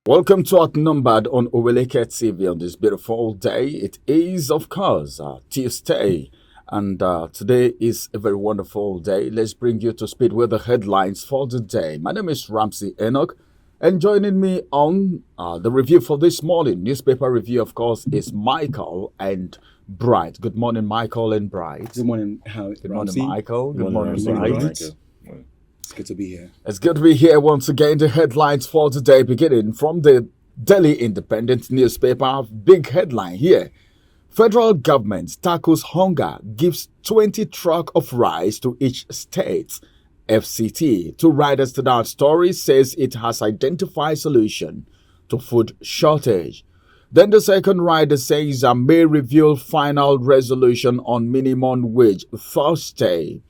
Welcome to Outnumbered on Oweleketv on this beautiful day. It is, of course, Tuesday, and today is a very wonderful day. Let's bring you to speed with the headlines for the day. My name is Ramsey Enoch, and joining me on the review for this morning, newspaper review, of course, is Michael and Bright. Good morning, Michael and Bright. Good morning, Good morning, Michael. Good morning, Bright. Bright. It's good to be here. It's good to be here once again. The headlines for today, beginning from the Delhi Independent newspaper. Big headline here. Federal government tackles hunger, gives 20 truck of rice to each state. FCT, two riders to that story, says it has identified solution to food shortage. Then the second rider says may reveal final resolution on minimum wage Thursday.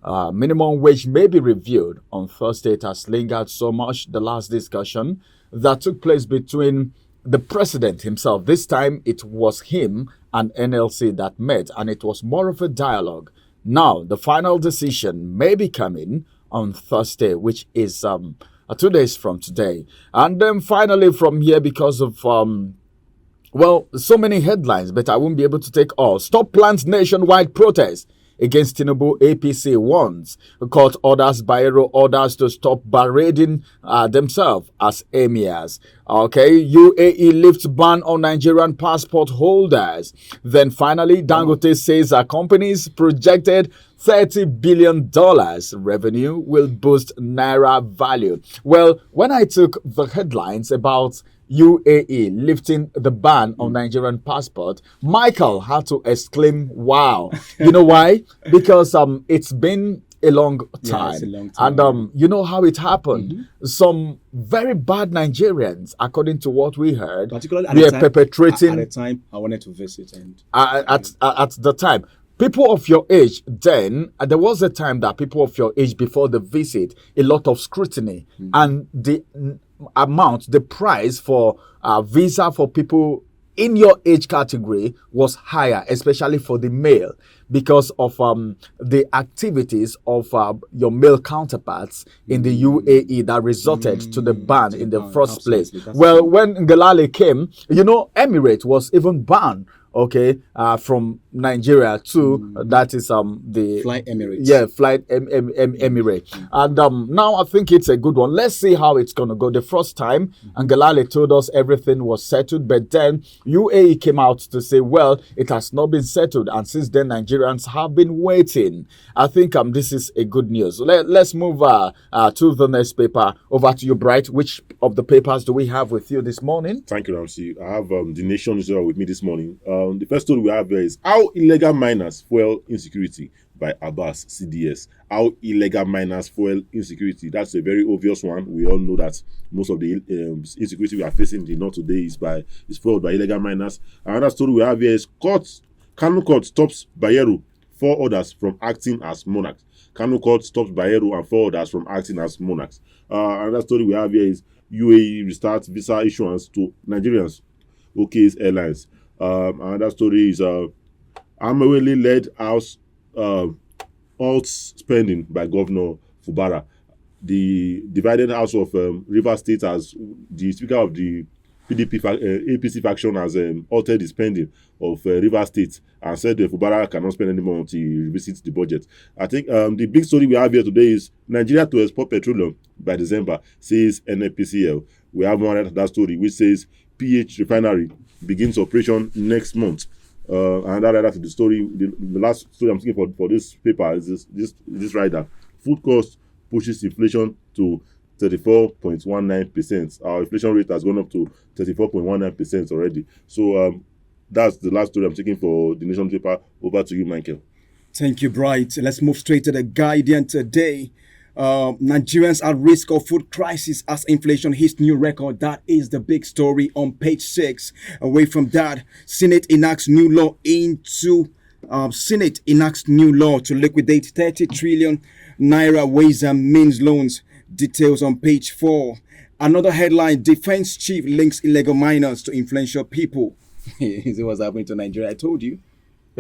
Minimum wage may be reviewed on Thursday. It has lingered so much. The last discussion that took place between the president himself. This time it was him and NLC that met, and it was more of a dialogue. Now the final decision may be coming on Thursday, which is 2 days from today. And then finally from here, because of so many headlines, but I won't be able to take all. Stop planned nationwide protest against Tinubu. APC warns. Court orders Bayero orders to stop parading themselves as emirs. Okay, UAE lifts ban on Nigerian passport holders. Then finally, Dangote says our company's projected $30 billion revenue will boost Naira value. Well, when I took the headlines about UAE lifting the ban on Nigerian passport, Michael had to exclaim, wow. You know why? Because it's been a long time. Yeah, it's a long time. And you know how it happened. Some very bad Nigerians, according to what we heard, Particularly at were the time, perpetrating at the time I wanted to visit, and at the time. People of your age then, there was a time that people of your age before the visit, a lot of scrutiny, and the amount, the price for visa for people in your age category was higher, especially for the male, because of the activities of your male counterparts in the UAE that resulted to the ban in the first place. Well, when Ngalale came, Emirate was even banned. Okay, from Nigeria to that is the Flight Emirates. Yeah, Flight Emirate. And now I think it's a good one. Let's see how it's gonna go. The first time, Ngalale told us everything was settled, but then UAE came out to say, well, it has not been settled, and since then Nigerians have been waiting. I think this is a good news. Let's move to the next paper. Over to you, Bright. Which of the papers do we have with you this morning? Thank you, Ramsey. I have The Nation as well with me this morning. The first story we have here is How Illegal Miners Fuel Insecurity by Abbas, CDS. How illegal miners fuel insecurity. That's a very obvious one. We all know that most of the insecurity we are facing in the north today is fueled by illegal miners. Another story we have here is Kano Court stops Bayero, 4 others from acting as monarchs. Kano Court stops Bayero and 4 others from acting as monarchs. Another story we have here is UAE restarts visa issuance to Nigerians. OK's Airlines. Another story is Amawele led house alt spending by Governor Fubara. The divided house of Rivers State, as the speaker of the APC faction, has altered the spending of Rivers State and said Fubara cannot spend anymore until he revisits the budget. I think the big story we have here today is Nigeria to export petroleum by December, says NNPCL. We have one that story which says PH refinery begins operation next month. Another to the story, the last story I'm thinking for this paper is this rider. Food cost pushes inflation to 34.19%. Our inflation rate has gone up to 34.19% already. So that's the last story I'm taking for the Nation paper. Over to you, Michael. Thank you, Bright. Let's move straight to the Guardian today. Nigerians at risk of food crisis as inflation hits new record. That is the big story on page 6. Away from that, Senate enacts new law to liquidate 30 trillion naira ways and means loans. Details on page 4. Another headline: Defense chief links illegal miners to influential people. See what's happening to Nigeria? I told you.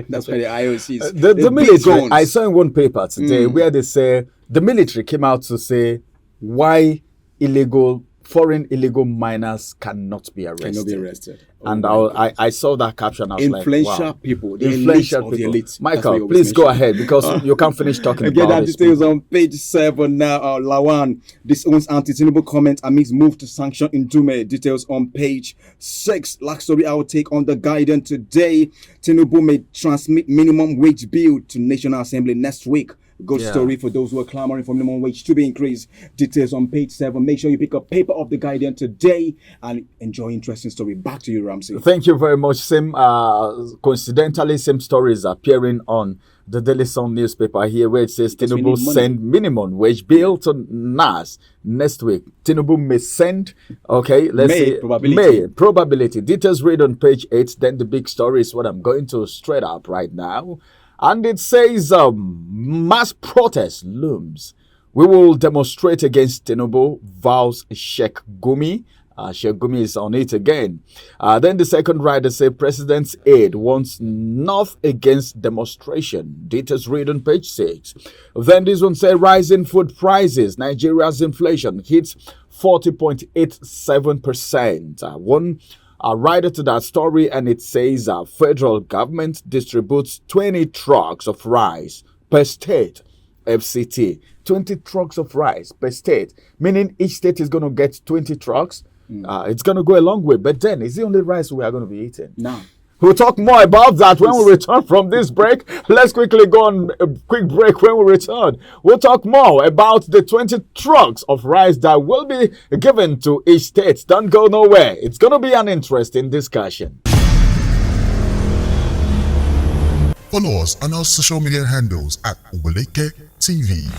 That's why the IOCs. The military. I saw in one paper today where they say the military came out to say why illegal foreign illegal miners cannot be arrested. Cannot be arrested. And I saw that caption. I was influential like, wow. people, the Influential elite of the people. elite. Michael, please go ahead because you can't finish talking Again, about that this. details on page 7 now. Lawan, this owns anti-Tinubu comment amidst move to sanction in Dume. Details on page 6. Last story I will take on the guidance today. Tinubu may transmit minimum wage bill to National Assembly next week. Good story for those who are clamoring for minimum wage to be increased. Details on page 7. Make sure you pick up paper of the Guardian today and enjoy interesting story. Back to you, Ramsey. Thank you very much. Coincidentally, same stories appearing on the Daily Sun newspaper here, where it says Tinubu send minimum wage bill to NAS next week. Tinubu may send, probability. Details read on page 8. Then the big story is what I'm going to straight up right now. And it says mass protest looms. We will demonstrate against Tinubu, vows Sheikh Gumi. Sheikh Gumi is on it again. Then the second rider says President's aide wants North against demonstration. Details read on page 6. Then this one says rising food prices. Nigeria's inflation hits 40.87%. One rider to that story, and it says federal government distributes 20 trucks of rice per state. FCT, 20 trucks of rice per state, meaning each state is going to get 20 trucks. It's going to go a long way, but then is the only rice we are going to be eating? No. We'll talk more about that when we return from this break. Let's quickly go on a quick break. When we return, we'll talk more about the 20 trucks of rice that will be given to each state. Don't go nowhere. It's going to be an interesting discussion. Follow us on our social media handles at Oweleketv.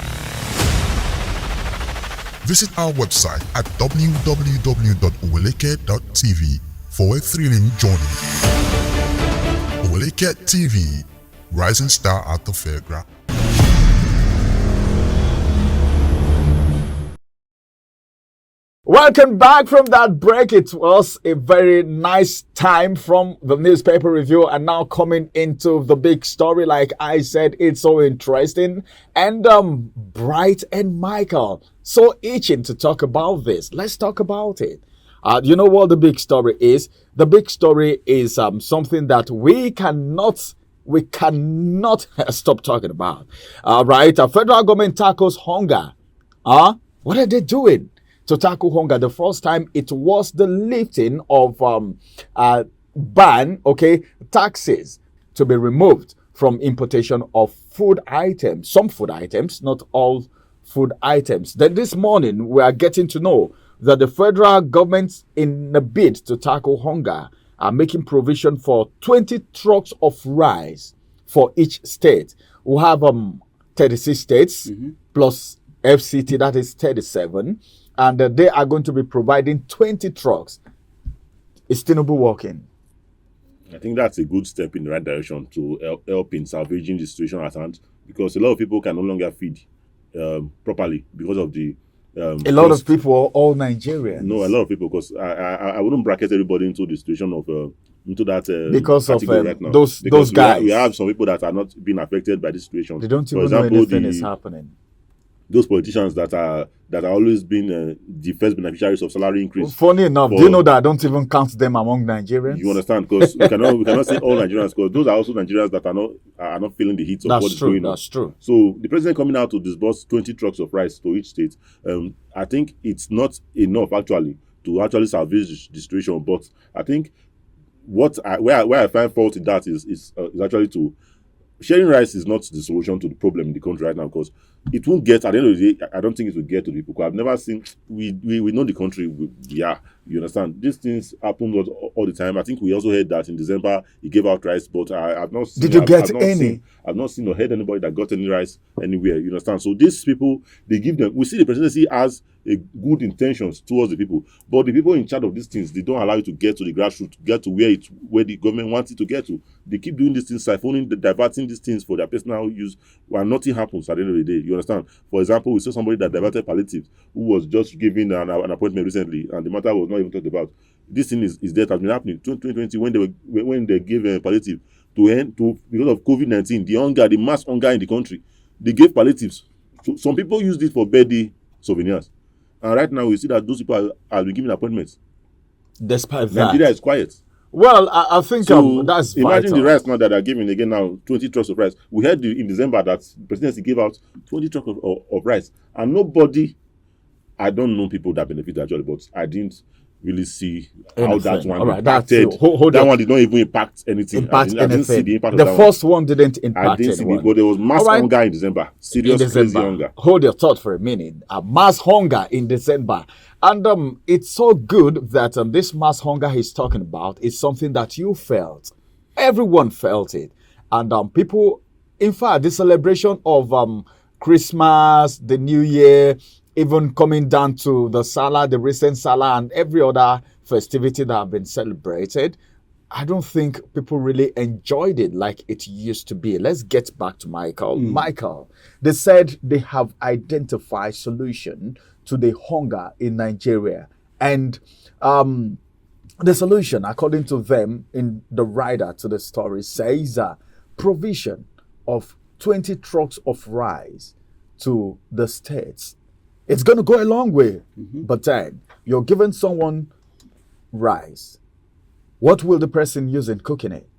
Visit our website at www.oweleket.tv for a thrilling journey. Oweleketv, rising star at the fairground. Welcome back from that break. It was a very nice time from the newspaper review, and now coming into the big story. Like I said, it's so interesting, and Bright and Michael so itching to talk about this. Let's talk about it. You know what the big story is? The big story is something that we cannot stop talking about. Right? A federal government tackles hunger. What are they doing to tackle hunger? The first time it was the lifting of taxes to be removed from importation of food items. Some food items, not all food items. Then this morning we are getting to know that the federal government, in a bid to tackle hunger, are making provision for 20 trucks of rice for each state. We have 36 states plus FCT, that is 37, and they are going to be providing 20 trucks. Is Tinubu working? I think that's a good step in the right direction to help in salvaging the situation at hand, because a lot of people can no longer feed properly because of the a lot of people are all Nigerians. No, a lot of people, because I wouldn't bracket everybody into the situation of into that because of right now. those guys. We have some people that are not being affected by this situation. They don't even know anything is happening. Those politicians that are always been the first beneficiaries of salary increase. Funny enough, do you know that I don't even count them among Nigerians? You understand? Because we cannot say all Nigerians, because those are also Nigerians that are not feeling the heat of what's going on. That's true. So the president coming out to disburse 20 trucks of rice to each state, I think it's not enough actually to actually salvage the situation. But I think where I find fault in that is actually to sharing rice is not the solution to the problem in the country right now, because it won't get, at the end of the day, I don't think it will get to the people. I've never seen, we know the country, you understand, these things happen all the time. I think we also heard that in December he gave out rice, but I've not seen. Did you get any? I've not seen or heard anybody that got any rice anywhere, you understand. So these people, they give them, we see the presidency as a good intentions towards the people, but the people in charge of these things, they don't allow you to get to the grassroots, to get to where the government wants it to get to. They keep doing these things, siphoning, diverting these things for their personal use, while nothing happens at the end of the day. You understand? For example, we saw somebody that diverted palliatives who was just given an appointment recently, and the matter was not even talked about. This thing is that has been happening. 2020, when they gave palliative because of COVID-19, the mass hunger in the country, they gave palliatives. So some people used it for birthday souvenirs. And right now, we see that those people are been given appointments. Despite Nigeria that, is quiet. well, I think So that's imagine vital. the rice now that are giving again now 20 trucks of rice. We heard in December that the presidency gave out 20 trucks of rice, and nobody. I don't know people that benefit actually, but I didn't really see how that Anything. one All right, that's impacted. hold That on. one did not even impact anything. Impact I didn't see anything. the impact of The that first one didn't one. I impact didn't see the, anyone. but there was mass All right. hunger in December. In Serious, crazy December. hunger. Hold your thought for a minute. A mass hunger in December. And it's so good that this mass hunger he's talking about is something that you felt. Everyone felt it. And people, in fact, the celebration of Christmas, the New Year, even coming down to the Salah, the recent Salah, and every other festivity that have been celebrated, I don't think people really enjoyed it like it used to be. Let's get back to Michael. Michael, they said they have identified solution to the hunger in Nigeria. And the solution, according to them, in the writer to the story, says provision of 20 trucks of rice to the states. It's going to go a long way. But then you're giving someone rice. What will the person use in cooking it?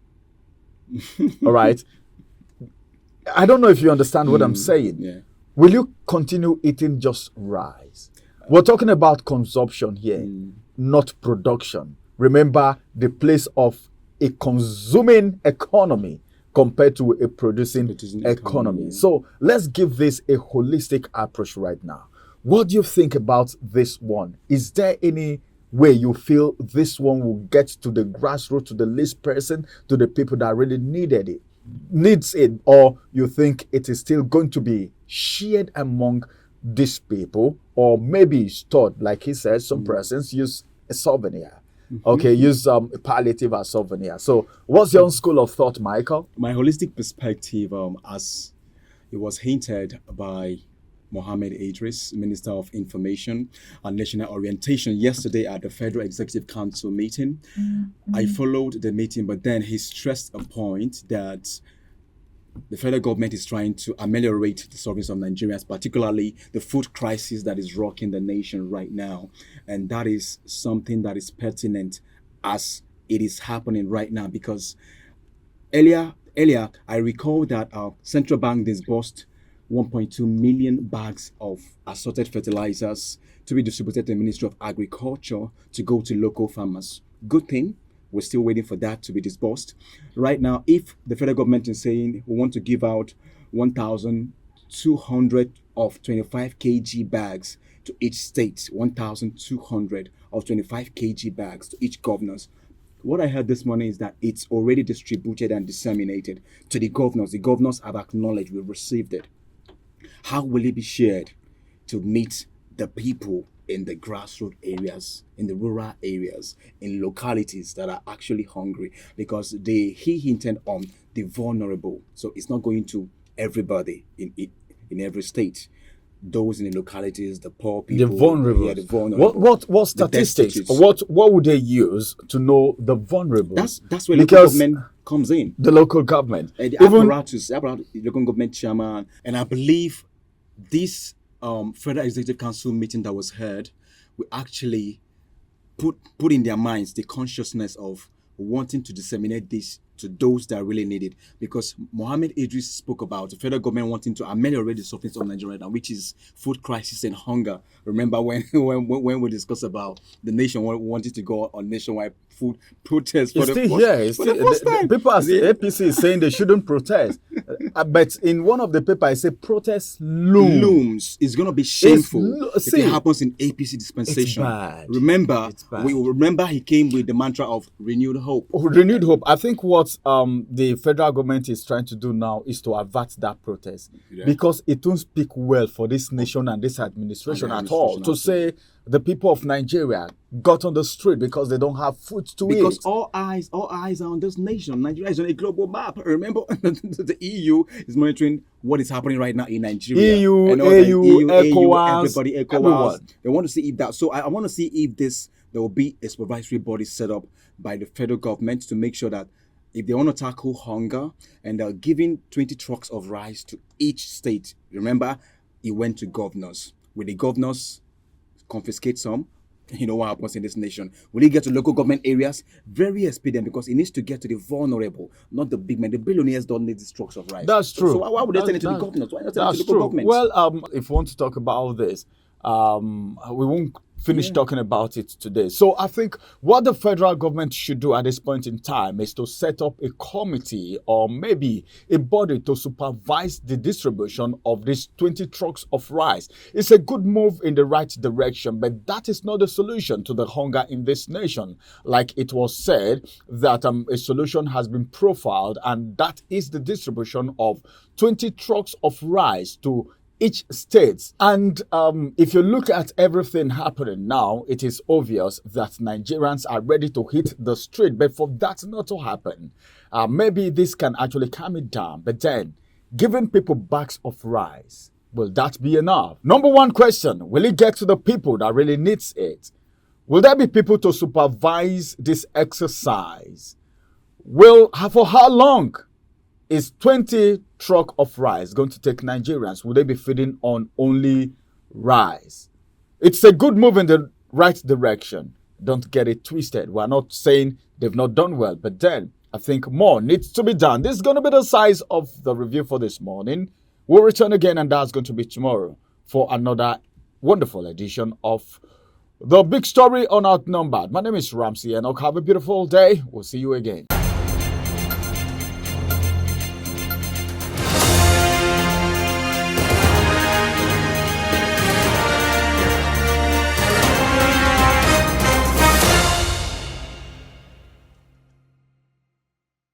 All right. I don't know if you understand what I'm saying. Yeah. Will you continue eating just rice? We're talking about consumption here, not production. Remember the place of a consuming economy compared to a producing economy. So let's give this a holistic approach right now. What do you think about this one? Is there any way you feel this one will get to the grassroots, to the least person, to the people that really needs it, or you think it is still going to be shared among these people, or maybe stored, like he says, some persons use a souvenir. Okay, use palliative as souvenir. So what's your own school of thought, Michael? My holistic perspective, as it was hinted by Mohammed Idris, Minister of Information and National Orientation, yesterday at the Federal Executive Council meeting. I followed the meeting, but then he stressed a point that the federal government is trying to ameliorate the sufferings of Nigerians, particularly the food crisis that is rocking the nation right now. And that is something that is pertinent as it is happening right now, because earlier I recall that our central bank disbursed 1.2 million bags of assorted fertilizers to be distributed to the Ministry of Agriculture to go to local farmers. Good thing. We're still waiting for that to be disbursed. Right now, if the federal government is saying we want to give out 1,200 of 25 kg bags to each state, 1,200 of 25 kg bags to each governors, what I heard this morning is that it's already distributed and disseminated to the governors. The governors have acknowledged we've received it. How will it be shared to meet the people in the grassroots areas, in the rural areas, in localities that are actually hungry? Because he hinted on the vulnerable. So it's not going to everybody in every state. Those in the localities, the poor people, The vulnerable. Yeah, the vulnerable. What statistics? destitutes. What would they use to know the vulnerable? That's where local Because government comes in. the local government, The even apparatus, the local government chairman, and I believe this Federal Executive Council meeting that was held will actually put in their minds the consciousness of wanting to disseminate this to those that really need it. Because Mohammed Idris spoke about the federal government wanting to ameliorate the sufferings of Nigeria, which is food crisis and hunger. Remember when we discussed about the nation wanted to go on nationwide food protest for it's the still first, here. It's for the still, first time. people are APC is saying they shouldn't protest, but in one of the papers, I say protest looms is going to be shameful if see, it happens in APC dispensation. it's bad. Remember, It's bad. we remember he came with the mantra of renewed hope. Renewed hope. I think what the federal government is trying to do now is to avert that protest, because it won't speak well for this nation and this administration at all to say the people of Nigeria got on the street because they don't have food to eat. Because all eyes are on this nation. Nigeria is on a global map. Remember, the EU is monitoring what is happening right now in Nigeria. EU, and all AU, ECOWAS, everybody, ECOWAS. everyone. They want to see if that. So I want to see if there will be a supervisory body set up by the federal government to make sure that if they want to tackle hunger and they're giving 20 trucks of rice to each state. Remember, it went to governors. With the governors confiscate some. You know what happens in this nation. Will it get to local government areas? Very expedient, because it needs to get to the vulnerable, not the big men. The billionaires don't need these trucks of rice. That's true. So why would they send it to the governors? Why not send it to That's local true. governments? Well, if we want to talk about this, we won't finish talking about it today. So I think what the federal government should do at this point in time is to set up a committee or maybe a body to supervise the distribution of these 20 trucks of rice. It's a good move in the right direction, but that is not the solution to the hunger in this nation. Like it was said that a solution has been profiled, and that is the distribution of 20 trucks of rice to each state. And if you look at everything happening now, it is obvious that Nigerians are ready to hit the street. But for that not to happen, maybe this can actually calm it down. But then, giving people bags of rice, will that be enough? Number one question, will it get to the people that really needs it? Will there be people to supervise this exercise? For how long is 20 truck of rice going to take Nigerians? Will they be feeding on only rice? It's a good move in the right direction. Don't get it twisted. We're not saying they've not done well, but then I think more needs to be done. This is going to be the size of the review for this morning. We'll return again, and that's going to be tomorrow for another wonderful edition of The Big Story on Outnumbered. My name is Ramsey, and I'll have a beautiful day. We'll see you again.